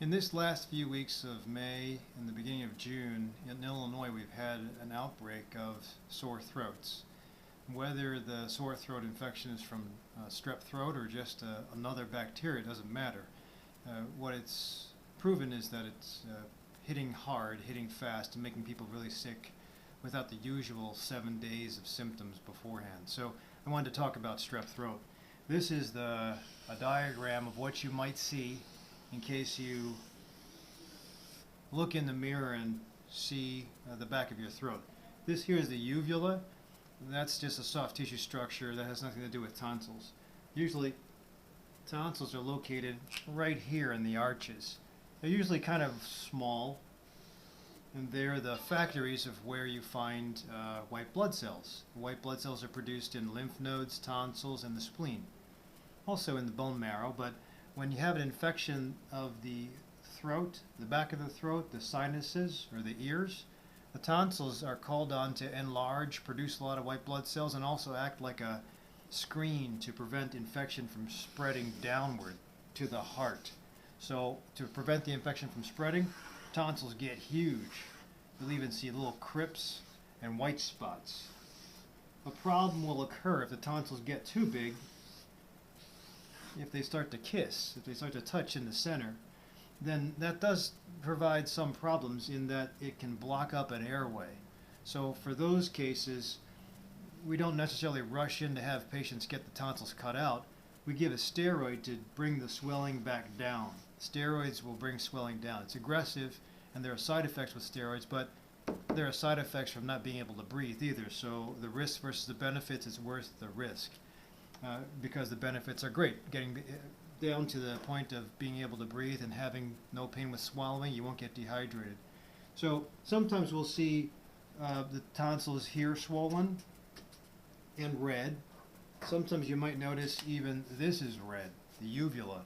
In this last few weeks of May and the beginning of June, in Illinois, we've had an outbreak of sore throats. Whether the sore throat infection is from strep throat or just another bacteria, doesn't matter. What it's proven is that it's hitting hard, hitting fast, and making people really sick without the usual 7 days of symptoms beforehand. So I wanted to talk about strep throat. This is a diagram of what you might see in case you look in the mirror and see the back of your throat. This here is the uvula. That's just a soft tissue structure that has nothing to do with tonsils. Usually tonsils are located right here in the arches. They're usually kind of small, and they're the factories of where you find white blood cells. White blood cells are produced in lymph nodes, tonsils, and the spleen. Also in the bone marrow, but when you have an infection of the throat, the back of the throat, the sinuses, or the ears, the tonsils are called on to enlarge, produce a lot of white blood cells, and also act like a screen to prevent infection from spreading downward to the heart. So to prevent the infection from spreading, tonsils get huge. You'll even see little crypts and white spots. A problem will occur if the tonsils get too big, if they start to kiss, if they start to touch in the center. Then that does provide some problems in that it can block up an airway. So for those cases, we don't necessarily rush in to have patients get the tonsils cut out. We give a steroid to bring the swelling back down. Steroids will bring swelling down. It's aggressive, and there are side effects with steroids, but there are side effects from not being able to breathe either. So the risk versus the benefits is worth the risk, because the benefits are great. Getting down to the point of being able to breathe and having no pain with swallowing, you won't get dehydrated. So sometimes we'll see the tonsils here swollen and red. Sometimes you might notice even this is red, the uvula.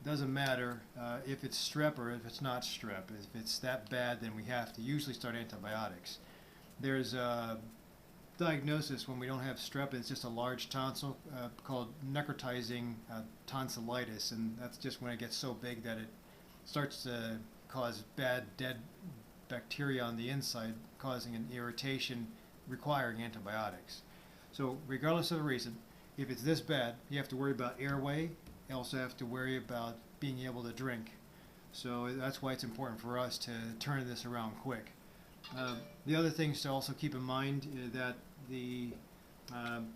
It doesn't matter if it's strep or if it's not strep. If it's that bad, then we have to usually start antibiotics. There's a diagnosis when we don't have strep, it's just a large tonsil called necrotizing tonsillitis, and that's just when it gets so big that it starts to cause bad dead bacteria on the inside, causing an irritation requiring antibiotics. So regardless of the reason, if it's this bad, you have to worry about airway. You also have to worry about being able to drink. So that's why it's important for us to turn this around quick. The other things to also keep in mind is that the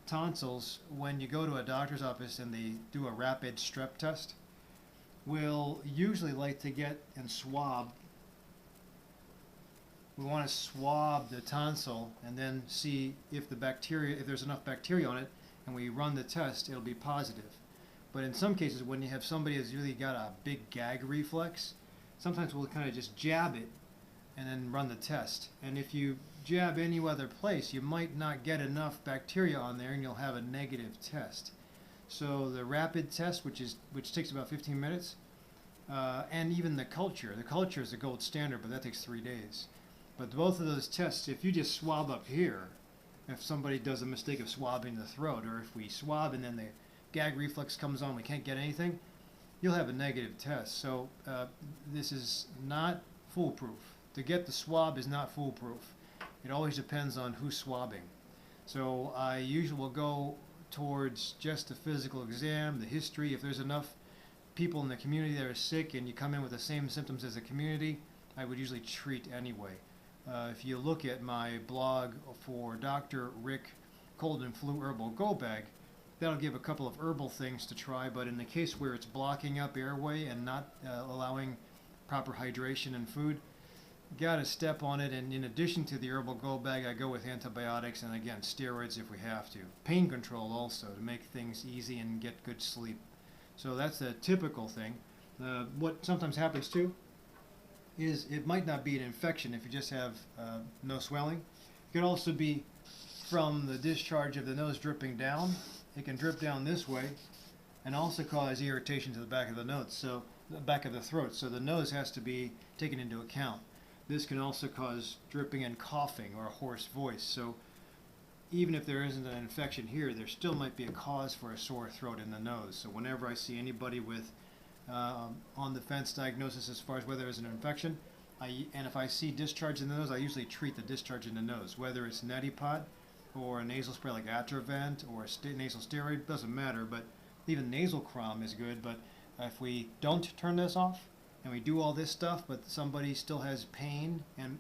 tonsils, when you go to a doctor's office and they do a rapid strep test, will usually like to get and swab. We want to swab the tonsil and then see if the bacteria, if there's enough bacteria on it, and we run the test, it'll be positive. But in some cases, when you have somebody who's really got a big gag reflex, sometimes we'll kind of just jab it and then run the test. And if you jab any other place, you might not get enough bacteria on there and you'll have a negative test. So the rapid test, which takes about 15 minutes, and even the culture is the gold standard, but that takes 3 days. But both of those tests, if you just swab up here, if somebody does a mistake of swabbing the throat, or if we swab and then the gag reflex comes on, we can't get anything, you'll have a negative test. So this is not foolproof. To get the swab is not foolproof. It always depends on who's swabbing. So I usually will go towards just the physical exam, the history. If there's enough people in the community that are sick and you come in with the same symptoms as the community, I would usually treat anyway. If you look at my blog for DrRic Cold and Flu Herbal Go Bag, that'll give a couple of herbal things to try, but in the case where it's blocking up airway and not allowing proper hydration and food, got to step on it. And in addition to the herbal go bag, I go with antibiotics and again steroids if we have to. Pain control also to make things easy and get good sleep. So that's a typical thing. What sometimes happens too is it might not be an infection if you just have no swelling. It could also be from the discharge of the nose dripping down. It can drip down this way and also cause irritation to the back of the nose, so the back of the throat. So the nose has to be taken into account. This can also cause dripping and coughing or a hoarse voice. So even if there isn't an infection here, there still might be a cause for a sore throat in the nose. So whenever I see anybody with on the fence diagnosis as far as whether there's an infection. And if I see discharge in the nose, I usually treat the discharge in the nose, whether it's neti pot or a nasal spray like Atrovent or a nasal steroid, doesn't matter, but even nasal crom is good. But if we don't turn this off and we do all this stuff, but somebody still has pain and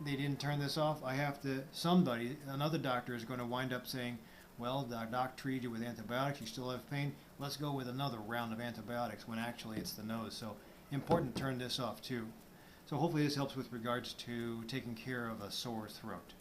they didn't turn this off, another doctor is going to wind up saying, well, the doc treated you with antibiotics, you still have pain, let's go with another round of antibiotics, when actually it's the nose. So important to turn this off too. So hopefully this helps with regards to taking care of a sore throat.